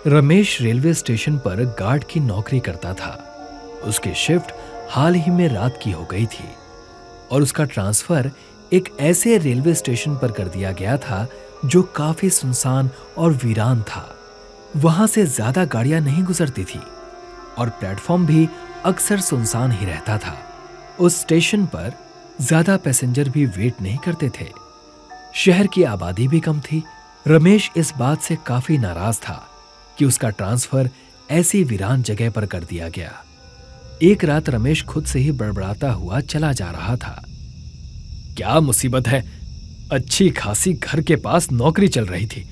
Ramesh railway station पर guard की नौकरी करता था। उसकी शिफ्ट हाल ही में रात की हो गई थी और उसका ट्रांसफर एक ऐसे रेलवे स्टेशन पर कर दिया गया था जो काफी सुनसान और वीरान था। वहां से ज्यादा गाड़ियां नहीं गुजरती थी और प्लेटफॉर्म भी अक्सर सुनसान ही रहता था। उस स्टेशन पर ज्यादा पैसेंजर भी वेट नहीं करते थे। शहर की आबादी भी कम थी। रमेश इस बात से काफी नाराज था कि उसका ट्रांसफर ऐसी वीरान जगह पर कर दिया गया। एक रात रमेश खुद से ही बड़बड़ाता हुआ चला जा रहा था। क्या मुसीबत है, अच्छी खासी घर के पास नौकरी चल रही थी,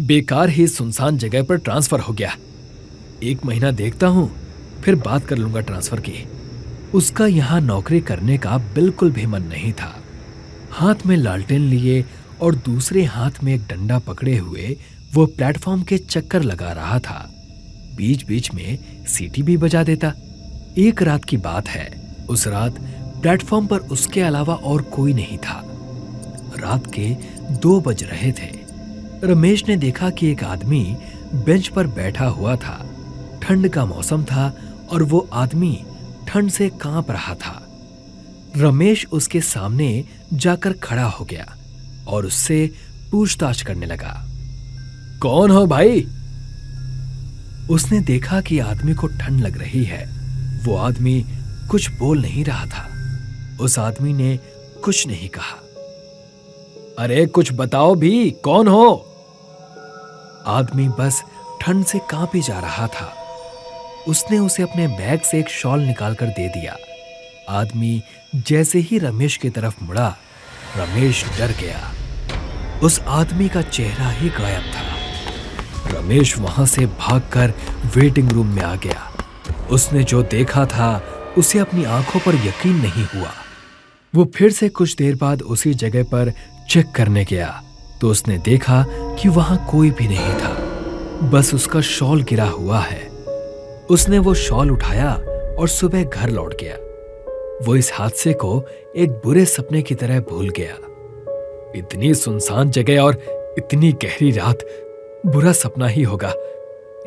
बेकार ही सुनसान जगह पर ट्रांसफर हो गया। 1 महीना देखता हूं, फिर बात कर लूंगा ट्रांसफर की। उसका यहां नौकरी करने का बिल्कुल भी मन नहीं था। हाथ में लालटेन लिए और दूसरे हाथ में एक डंडा पकड़े हुए वो प्लेटफॉर्म के चक्कर लगा रहा था। बीच बीच में सीटी भी बजा देता। एक रात की बात है। उस रात प्लेटफॉर्म पर उसके अलावा और कोई नहीं था। रात के 2 बज रहे थे। रमेश ने देखा कि एक आदमी बेंच पर बैठा हुआ था। ठंड का मौसम था और वो आदमी ठंड से कांप रहा था। रमेश उसके सामने जाकर खड़ा हो गया और उससे पूछताछ करने लगा। कौन हो भाई? उसने देखा कि आदमी को ठंड लग रही है। वो आदमी कुछ बोल नहीं रहा था। उस आदमी ने कुछ नहीं कहा। अरे कुछ बताओ भी, कौन हो? आदमी बस ठंड से कांपे जा रहा था। उसने उसे अपने बैग से एक शॉल निकालकर दे दिया। आदमी जैसे ही रमेश की तरफ मुड़ा, रमेश डर गया। उस आदमी का चेहरा ही गायब था। रमेश वहां से भागकर वेटिंग रूम में आ गया। उसने जो देखा था उसे अपनी आंखों पर यकीन नहीं हुआ। वो फिर से कुछ देर बाद उसी जगह पर चेक करने गया तो उसने देखा कि वहां कोई भी नहीं था, बस उसका शॉल गिरा हुआ है। उसने वो शॉल उठाया और सुबह घर लौट गया। वो इस हादसे को एक बुरे सपने की तरह भूल गया। इतनी सुनसान जगह और इतनी गहरी रात, बुरा सपना ही होगा।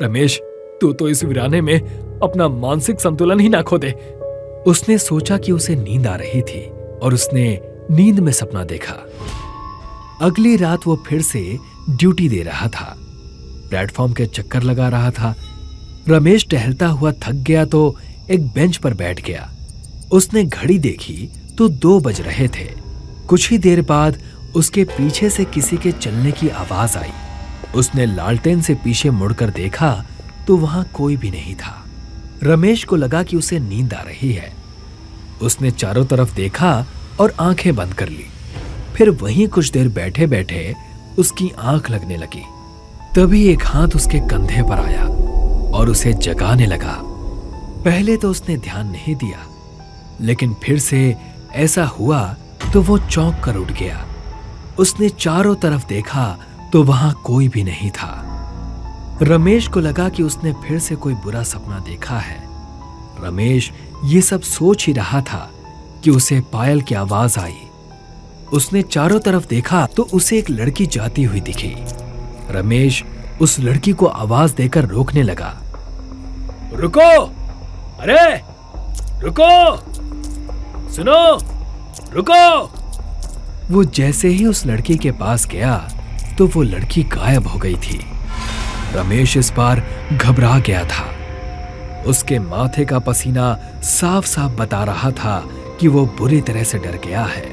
रमेश, तू तो इस वीराने में अपना मानसिक संतुलन ही ना खो दे। उसने सोचा कि उसे नींद आ रही थी और उसने नींद में सपना देखा। अगली रात वो फिर से ड्यूटी दे रहा था। प्लेटफॉर्म के चक्कर लगा रहा था। रमेश टहलता हुआ थक गया तो एक बेंच पर बैठ गया। उसने घड़ी देखी तो 2 बज रहे थे। कुछ ही देर बाद उसके पीछे से किसी के चलने की आवाज आई। उसने लालटेन से पीछे मुड़कर देखा तो वहां कोई भी नहीं था। रमेश को लगा कि उसे नींद आ रही है। उसने चारों तरफ देखा और आंखें बंद कर ली। फिर वहीं कुछ देर बैठे बैठे उसकी आंख लगने लगी। तभी एक हाथ उसके कंधे पर आया और उसे जगाने लगा। पहले तो उसने ध्यान नहीं दिया, लेकिन फिर से ऐसा हुआ तो वो चौंक कर उठ गया। उसने चारों तरफ देखा तो वहां कोई भी नहीं था। रमेश को लगा कि उसने फिर से कोई बुरा सपना देखा है। रमेश ये सब सोच ही रहा था कि उसे पायल की आवाज आई। उसने चारों तरफ देखा तो उसे एक लड़की जाती हुई दिखी। रमेश उस लड़की को आवाज देकर रोकने लगा। रुको! अरे रुको! सुनो! रुको! वो जैसे ही उस लड़की के पास गया तो वो लड़की गायब हो गई थी। रमेश इस बार घबरा गया था। उसके माथे का पसीना साफ साफ बता रहा था कि वो बुरी तरह से डर गया है।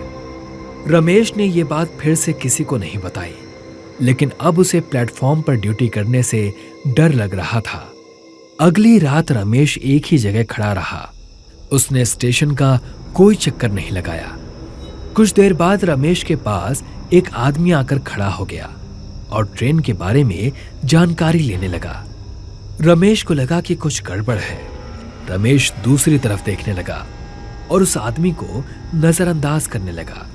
रमेश ने ये बात फिर से किसी को नहीं बताई, लेकिन अब उसे प्लेटफॉर्म पर ड्यूटी करने से डर लग रहा था। अगली रात रमेश एक ही जगह खड़ा रहा। उसने स्टेशन का कोई चक्कर नहीं लगाया। कुछ देर बाद रमेश के पास एक आदमी आकर खड़ा हो गया और ट्रेन के बारे में जानकारी लेने लगा। रमेश को लगा कि कुछ गड़बड़ है। रमेश दूसरी तरफ देखने लगा और उस आदमी को नजरअंदाज करने लगा।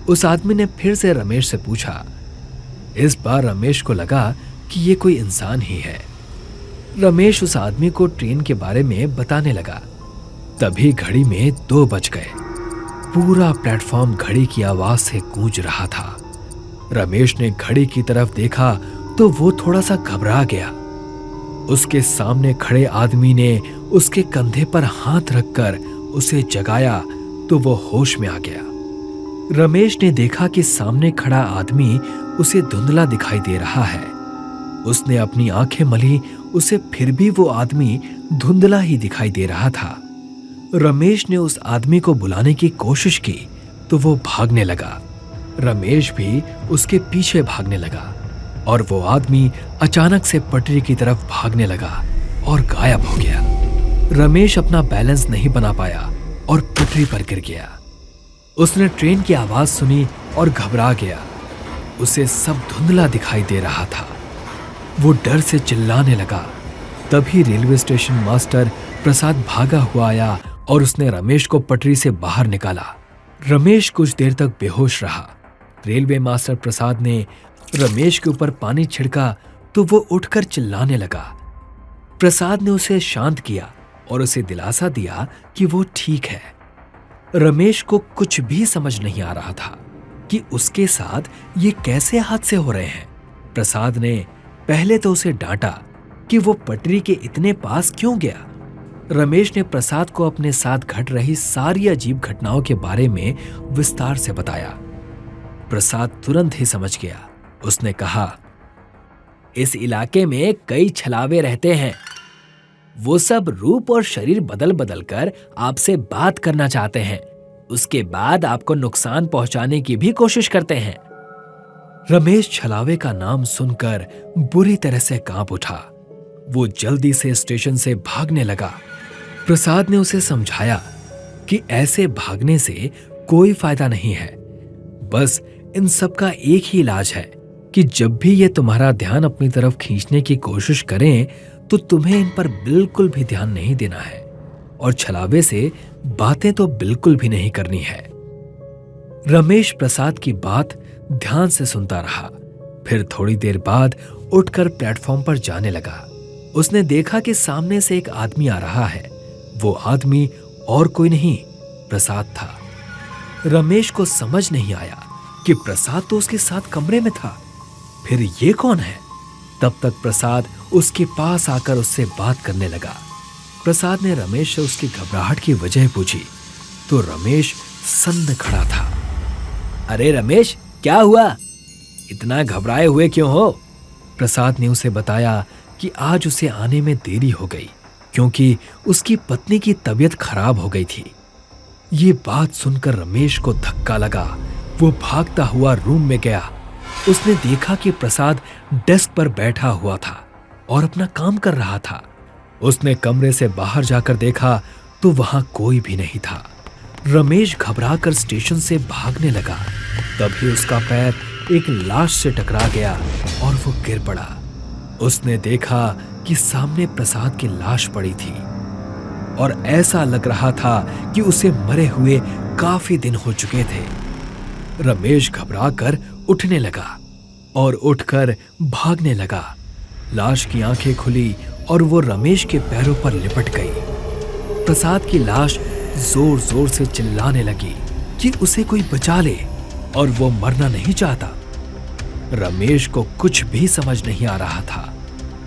उस आदमी ने फिर से रमेश से पूछा। इस बार रमेश को लगा कि ये कोई इंसान ही है। रमेश उस आदमी को ट्रेन के बारे में बताने लगा। तभी घड़ी में 2 बज गए। पूरा प्लेटफॉर्म घड़ी की आवाज से गूंज रहा था। रमेश ने घड़ी की तरफ देखा तो वो थोड़ा सा घबरा गया। उसके सामने खड़े आदमी ने उसके कंधे पर हाथ रखकर उसे जगाया तो वो होश में आ गया। रमेश ने देखा कि सामने खड़ा आदमी उसे धुंधला दिखाई दे रहा है। उसने अपनी आंखें मली, उसे फिर भी वो आदमी धुंधला ही दिखाई दे रहा था। रमेश ने उस आदमी को बुलाने की कोशिश की तो वो भागने लगा। रमेश भी उसके पीछे भागने लगा और वो आदमी अचानक से पटरी की तरफ भागने लगा और गायब हो गया। रमेश अपना बैलेंस नहीं बना पाया और पटरी पर गिर गया। उसने ट्रेन की आवाज सुनी और घबरा गया। उसे सब धुंधला दिखाई दे रहा था। वो डर से चिल्लाने लगा। तभी रेलवे स्टेशन मास्टर प्रसाद भागा हुआ आया और उसने रमेश को पटरी से बाहर निकाला। रमेश कुछ देर तक बेहोश रहा। रेलवे मास्टर प्रसाद ने रमेश के ऊपर पानी छिड़का तो वो उठकर चिल्लाने लगा। प्रसाद ने उसे शांत किया और उसे दिलासा दिया कि वो ठीक है। रमेश को कुछ भी समझ नहीं आ रहा था कि उसके साथ ये कैसे हादसे हो रहे हैं। प्रसाद ने पहले तो उसे डांटा कि वो पटरी के इतने पास क्यों गया। रमेश ने प्रसाद को अपने साथ घट रही सारी अजीब घटनाओं के बारे में विस्तार से बताया। प्रसाद तुरंत ही समझ गया। उसने कहा, इस इलाके में कई छलावे रहते हैं। वो सब रूप और शरीर बदल बदल कर आपसे बात करना चाहते हैं। उसके बाद आपको नुकसान पहुंचाने की भी कोशिश करते हैं। रमेश छलावे का नाम सुनकर बुरी तरह से कांप उठा। वो जल्दी से स्टेशन से भागने लगा। प्रसाद ने उसे समझाया कि ऐसे भागने से कोई फायदा नहीं है। बस इन सब का एक ही इलाज है कि जब भी ये तुम्हारा ध्यान अपनी तरफ खींचने की कोशिश करें तो तुम्हें इन पर बिल्कुल भी ध्यान नहीं देना है और छलावे से बातें तो बिल्कुल भी नहीं करनी है। रमेश प्रसाद की बात ध्यान से सुनता रहा। फिर थोड़ी देर बाद उठकर प्लेटफॉर्म पर जाने लगा। उसने देखा कि सामने से एक आदमी आ रहा है। वो आदमी और कोई नहीं, प्रसाद था। रमेश को समझ नहीं आया कि प्रसाद तो उसके साथ कमरे में था, फिर ये कौन है। तब तक प्रसाद उसके पास आकर उससे बात करने लगा। प्रसाद ने रमेश से उसकी घबराहट की वजह पूछी तो रमेश सन्न खड़ा था। अरे रमेश, क्या हुआ? इतना घबराए हुए क्यों हो? प्रसाद ने उसे बताया कि आज उसे आने में देरी हो गई क्योंकि उसकी पत्नी की तबीयत खराब हो गई थी। ये बात सुनकर रमेश को धक्का लगा। वो भागता हुआ रूम में गया। उसने देखा कि प्रसाद डेस्क पर बैठा हुआ था और अपना काम कर रहा था। उसने कमरे से बाहर जाकर देखा तो वहां कोई भी नहीं था। रमेश घबराकर स्टेशन से भागने लगा। तभी उसका पैर एक लाश से टकरा गया और वो गिर पड़ा। उसने देखा कि सामने प्रसाद की लाश पड़ी थी और ऐसा लग रहा था कि उसे मरे हुए काफी दिन हो चुके थे। रमेश घबराकर उठने लगा और उठकर भागने लगा। लाश की आंखें खुली और वो रमेश के पैरों पर लिपट गई। प्रसाद की लाश जोर जोर से चिल्लाने लगी कि उसे कोई बचा ले और वो मरना नहीं चाहता। रमेश को कुछ भी समझ नहीं आ रहा था।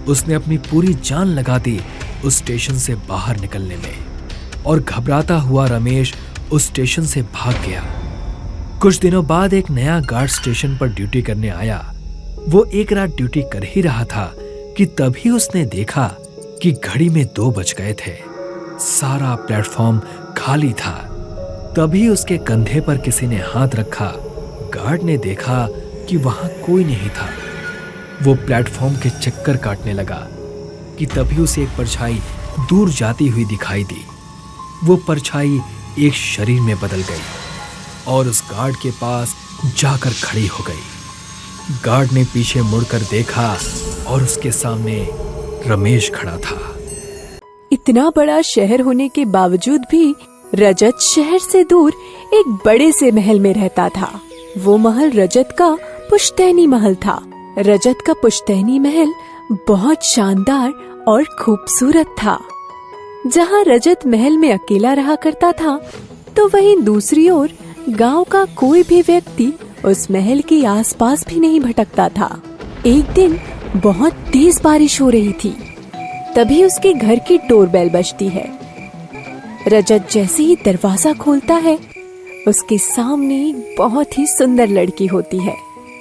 उसने अपनी पूरी जान लगा दी उस स्टेशन से बाहर निकलने में और घबराता हुआ रमेश उस स्टेशन से भाग गया। कुछ दिनों बाद एक नया गार्ड स्टेशन पर ड्यूटी करने आया। वो एक रात ड्यूटी कर ही रहा था कि तभी उसने देखा कि घड़ी में 2 बज गए थे। सारा प्लेटफॉर्म खाली था। तभी उसके कंधे पर किसी ने हाथ रखा। गार्ड ने देखा कि वहां कोई नहीं था। वो प्लेटफॉर्म के चक्कर काटने लगा कि तभी उसे एक परछाई दूर जाती हुई दिखाई दी। वो परछाई एक शरीर में बदल गई और उस गार्ड के पास जाकर खड़ी हो गई। गार्ड ने पीछे मुड़कर देखा और उसके सामने रमेश खड़ा था। इतना बड़ा शहर होने के बावजूद भी रजत शहर से दूर एक बड़े से महल में रहता था। वो महल रजत का पुश्तैनी महल था। रजत का पुश्तैनी महल बहुत शानदार और खूबसूरत था। जहाँ रजत महल में अकेला रहा करता था तो वहीं दूसरी ओर गांव का कोई भी व्यक्ति उस महल के आसपास भी नहीं भटकता था। एक दिन बहुत तेज बारिश हो रही थी। तभी उसके घर की डोरबेल बजती है। रजत जैसे ही दरवाजा खोलता है, उसके सामने एक बहुत ही सुंदर लड़की होती है।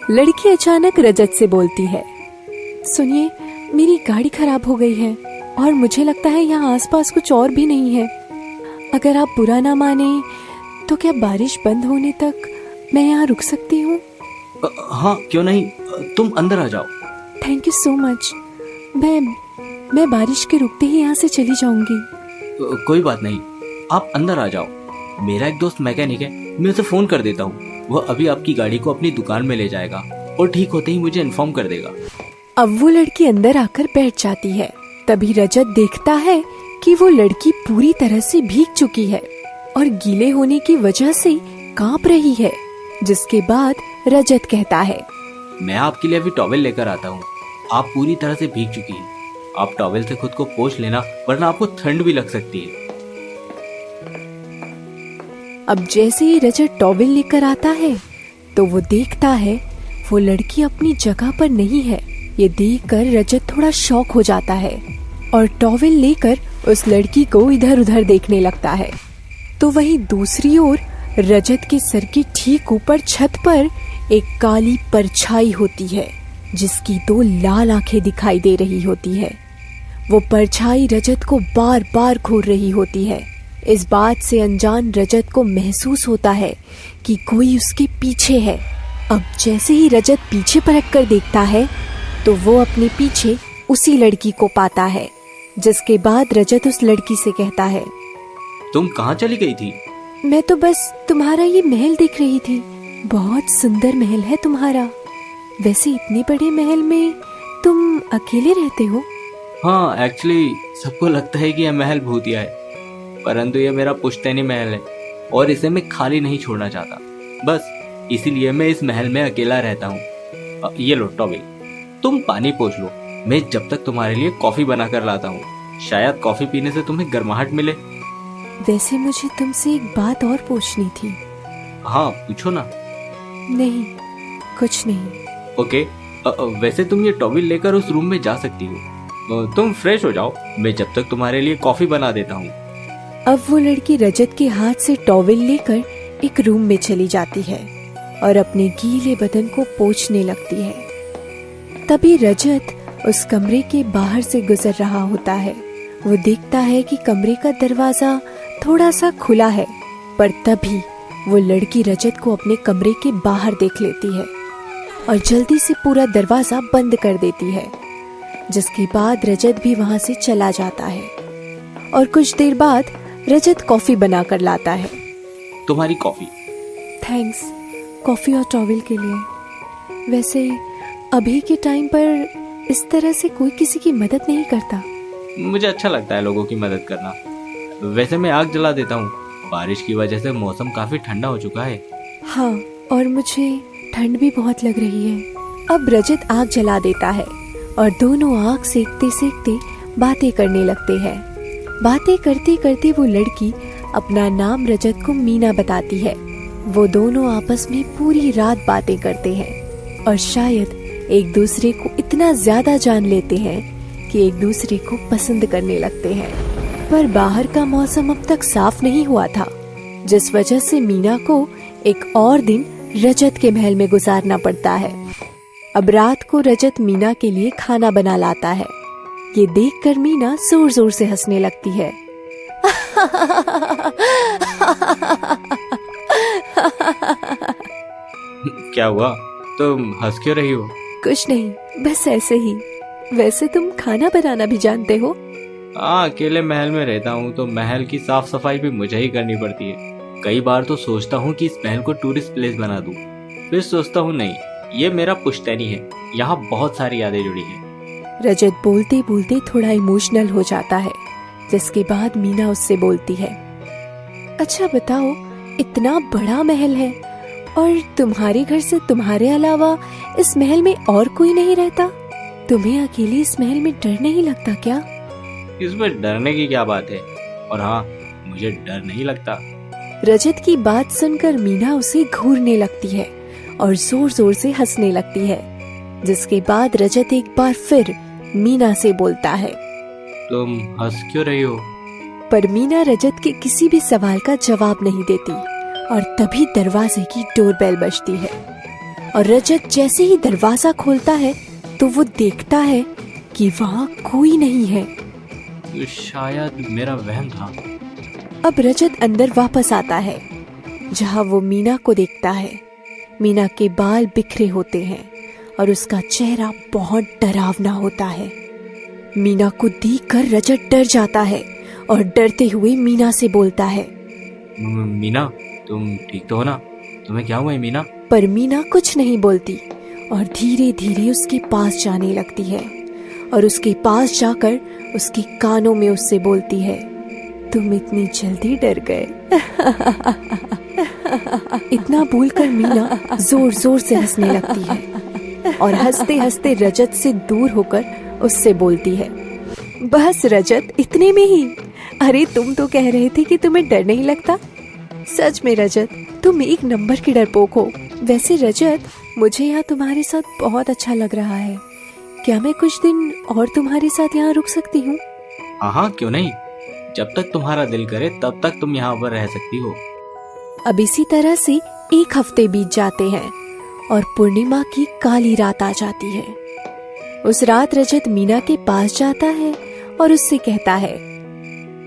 लड़की अचानक रजत से बोलती है, सुनिए, मेरी गाड़ी खराब हो गई है और मुझे लगता है यहाँ आसपास कुछ और भी नहीं है। अगर आप बुरा ना माने तो क्या बारिश बंद होने तक मैं यहाँ रुक सकती हूँ? हाँ, क्यों नहीं, तुम अंदर आ जाओ। Thank you so much. मैं बारिश के रुकते ही यहाँ से चली जाऊंगी। कोई बात नहीं, आप अंदर आ जाओ। मेरा एक दोस्त मैकेनिक है, मैं उसे फोन कर देता हूँ। वह अभी आपकी गाड़ी को अपनी दुकान में ले जाएगा और ठीक होते ही मुझे इन्फॉर्म कर देगा। अब वो लड़की अंदर आकर बैठ जाती है। तभी रजत देखता है कि वो लड़की पूरी तरह से भीग चुकी है और गीले होने की वजह से कांप रही है। जिसके बाद रजत कहता है, मैं आपके लिए अभी टॉवेल लेकर आता हूँ। आप पूरी तरह से भीग चुकी हैं। आप टॉवेल से खुद को पोंछ लेना, वरना आपको ठंड भी लग सकती है। अब जैसे ही रजत टॉवेल लेकर आता है तो वो देखता है वो लड़की अपनी जगह पर नहीं है। ये देखकर रजत थोड़ा शॉक हो जाता है और टॉवेल लेकर उस लड़की को इधर उधर देखने लगता है। तो वहीं दूसरी ओर रजत के सर के ठीक ऊपर छत पर एक काली परछाई होती है, जिसकी 2 लाल आंखें दिखाई दे रही होती है। वो परछाई रजत को बार बार घूर रही होती है। इस बात से अनजान रजत को महसूस होता है कि कोई उसके पीछे है। अब जैसे ही रजत पीछे पलट कर देखता है तो वो अपने पीछे उसी लड़की को पाता है। जिसके बाद रजत उस लड़की से कहता है, तुम कहाँ चली गई थी? मैं तो बस तुम्हारा ये महल देख रही थी। बहुत सुंदर महल है तुम्हारा। वैसे इतने बड़े महल में तुम अकेले रहते हो? हाँ, एक्चुअली सबको लगता है कि यह महल भूतिया है, परंतु यह मेरा पुश्तैनी महल है और इसे मैं खाली नहीं छोड़ना चाहता। बस इसीलिए मैं इस महल में अकेला रहता हूँ। ये लो टॉवेल, तुम पानी पोंछ लो। मैं जब तक तुम्हारे लिए कॉफी बना कर लाता हूँ। शायद कॉफी पीने से तुम्हें गर्माहट मिले। वैसे मुझे तुमसे एक बात और पूछनी थी। हाँ, पूछो ना। नहीं, कुछ नहीं। ओके, वैसे तुम ये टॉवेल लेकर उस रूम में जा सकती हो। तुम फ्रेश हो जाओ, मैं जब तक तुम्हारे लिए कॉफी बना देता हूँ। अब वो लड़की रजत के हाथ से टॉवेल लेकर एक रूम में चली जाती है और अपने गीले बदन को पोंछने लगती है। तभी रजत उस कमरे के बाहर से गुजर रहा होता है। वो देखता है कि कमरे का दरवाजा थोड़ा सा खुला है, पर तभी वो लड़की रजत को अपने कमरे के बाहर देख लेती है और जल्दी से पूरा दरवाजा बंद कर देती है। जिसके बाद रजत भी वहां से चला जाता है और कुछ देर बाद रजत कॉफी बनाकर लाता है। तुम्हारी कॉफी। थैंक्स कॉफी और टॉवेल के लिए। वैसे अभी के टाइम पर इस तरह से कोई किसी की मदद नहीं करता। मुझे अच्छा लगता है लोगों की मदद करना। वैसे मैं आग जला देता हूँ। बारिश की वजह से मौसम काफी ठंडा हो चुका है। हाँ, और मुझे ठंड भी बहुत लग रही है। अब रजत आग जला देता है और दोनों आग सेकते सेकते बातें करने लगते हैं। बातें करते करते वो लड़की अपना नाम रजत को मीना बताती है। वो दोनों आपस में पूरी रात बातें करते हैं और शायद एक दूसरे को इतना ज्यादा जान लेते हैं कि एक दूसरे को पसंद करने लगते हैं। पर बाहर का मौसम अब तक साफ नहीं हुआ था, जिस वजह से मीना को एक और दिन रजत के महल में गुजारना पड़ता है। अब रात को रजत मीना के लिए खाना बना लाता है। ये देखकर मीना जोर जोर से हंसने लगती है। क्या हुआ, तुम हंस क्यों रही हो? कुछ नहीं, बस ऐसे ही। वैसे तुम खाना बनाना भी जानते हो? हाँ, अकेले महल में रहता हूँ तो महल की साफ सफाई भी मुझे ही करनी पड़ती है। कई बार तो सोचता हूँ कि इस महल को टूरिस्ट प्लेस बना दूँ, फिर सोचता हूँ नहीं, ये मेरा पुश्तैनी है, यहाँ बहुत सारी यादें जुड़ी हैं। रजत बोलते बोलते थोड़ा इमोशनल हो जाता है। जिसके बाद मीना उससे बोलती है, अच्छा बताओ, इतना बड़ा महल है और तुम्हारे घर से तुम्हारे अलावा इस महल में और कोई नहीं रहता। तुम्हें अकेले इस महल में डर नहीं लगता क्या? इसमें डरने की क्या बात है, और हाँ, मुझे डर नहीं लगता। रजत की बात सुनकर मीना उसे घूरने लगती है और जोर जोर से हंसने लगती है। जिसके बाद रजत एक बार फिर मीना से बोलता है, तुम हंस क्यों रही हो? पर मीना रजत के किसी भी सवाल का जवाब नहीं देती और तभी दरवाजे की डोरबेल बजती है और रजत जैसे ही दरवाजा खोलता है तो वो देखता है कि वहाँ कोई नहीं है। शायद मेरा वहम था। अब रजत अंदर वापस आता है जहाँ वो मीना को देखता है। मीना के बाल बिखरे होते हैं और उसका चेहरा बहुत डरावना होता है। मीना को देखकर रजत डर जाता है और डरते हुए मीना से बोलता है, मीना तुम ठीक तो हो ना? तुम्हें क्या हुआ है मीना? पर मीना कुछ नहीं बोलती और धीरे धीरे उसके पास जाने लगती है और उसके पास जाकर उसके कानों में उससे बोलती है, तुम इतनी जल्दी डर गए। इतना बोलकर मीना जोर जोर से हंसने लगती है और हंसते हंसते रजत से दूर होकर उससे बोलती है, बस रजत इतने में ही। अरे तुम तो कह रहे थे कि तुम्हें डर नहीं लगता। सच में रजत तुम एक नंबर की डरपोक हो। वैसे रजत मुझे यहाँ तुम्हारे साथ बहुत अच्छा लग रहा है। क्या मैं कुछ दिन और तुम्हारे साथ यहाँ रुक सकती हूँ? हाँ क्यों नहीं, जब तक तुम्हारा दिल करे तब तक तुम यहाँ पर रह सकती हो। अब इसी तरह से 1 हफ्ते बीत जाते हैं और पूर्णिमा की काली रात आ जाती है। उस रात रजत मीना के पास जाता है और उससे कहता है,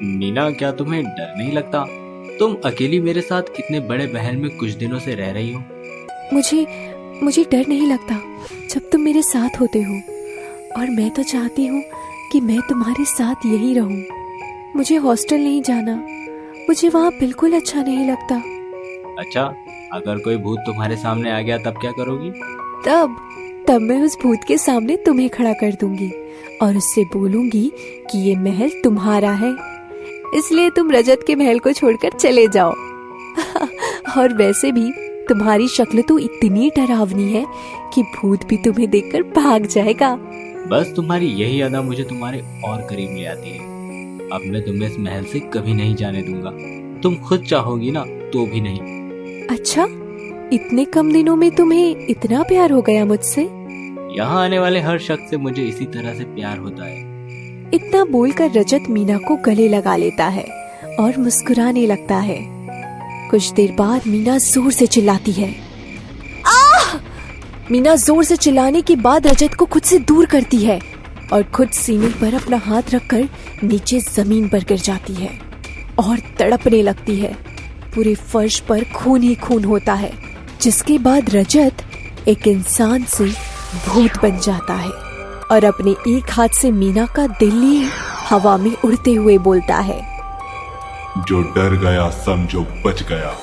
मीना क्या तुम्हें डर नहीं लगता? तुम अकेली मेरे साथ इतने बड़े महल में कुछ दिनों से रह रही हो। मुझे डर नहीं लगता जब तुम मेरे साथ होते हो और मैं तो चाहती हूँ कि मैं तुम्हारे साथ यहीं रहूं। मुझे हॉस्टल नहीं जाना, मुझे वहाँ बिल्कुल अच्छा नहीं लगता। अच्छा, अगर कोई भूत तुम्हारे सामने आ गया तब क्या करोगी? तब मैं उस भूत के सामने तुम्हें खड़ा कर दूंगी और उससे बोलूंगी कि ये महल तुम्हारा है, इसलिए तुम रजत के महल को छोड़कर चले जाओ। और वैसे भी तुम्हारी शक्ल तो इतनी डरावनी है कि भूत भी तुम्हें देखकर भाग जाएगा। बस तुम्हारी यही अदा मुझे तुम्हारे और करीब ले आती है। अब मैं तुम्हें इस महल से कभी नहीं जाने दूंगा। तुम खुद चाहोगी ना तो भी नहीं। अच्छा, इतने कम दिनों में तुम्हें इतना प्यार हो गया मुझसे? यहाँ आने वाले हर शख्स से मुझे इसी तरह से प्यार होता है। इतना बोलकर रजत मीना को गले लगा लेता है और मुस्कुराने लगता है। कुछ देर बाद मीना जोर से चिल्लाती है। आह! मीना जोर से चिल्लाने के बाद रजत को खुद से दूर करती है और खुद सीने पर अपना हाथ रखकर नीचे जमीन पर गिर जाती है और तड़पने लगती है। पूरे फर्श पर खून ही खून होता है, जिसके बाद रजत एक इंसान से भूत बन जाता है और अपने एक हाथ से मीना का दिल लिए हवा में उड़ते हुए बोलता है, जो डर गया समझो बच गया।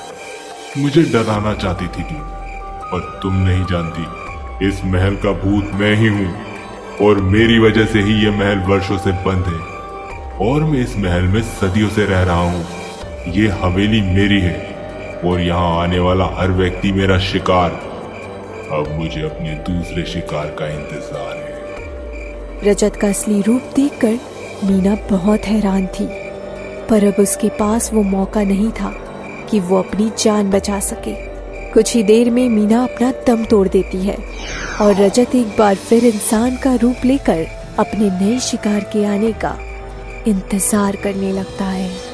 मुझे डराना चाहती थी तुम, और तुम नहीं जानती इस महल का भूत मैं ही हूँ और मेरी वजह से ही ये महल वर्षों से बंद है और मैं इस महल में सदियों से रह रहा हूँ। ये हवेली मेरी है और यहाँ आने वाला हर व्यक्ति मेरा शिकार। अब मुझे अपने दूसरे शिकार का इंतजार है। रजत का असली रूप देखकर मीना बहुत हैरान थी, पर अब उसके पास वो मौका नहीं था कि वो अपनी जान बचा सके। कुछ ही देर में मीना अपना दम तोड़ देती है और रजत एक बार फिर इंसान का रूप लेकर अपने नए शिकार के आने का इंतजार करने लगता है।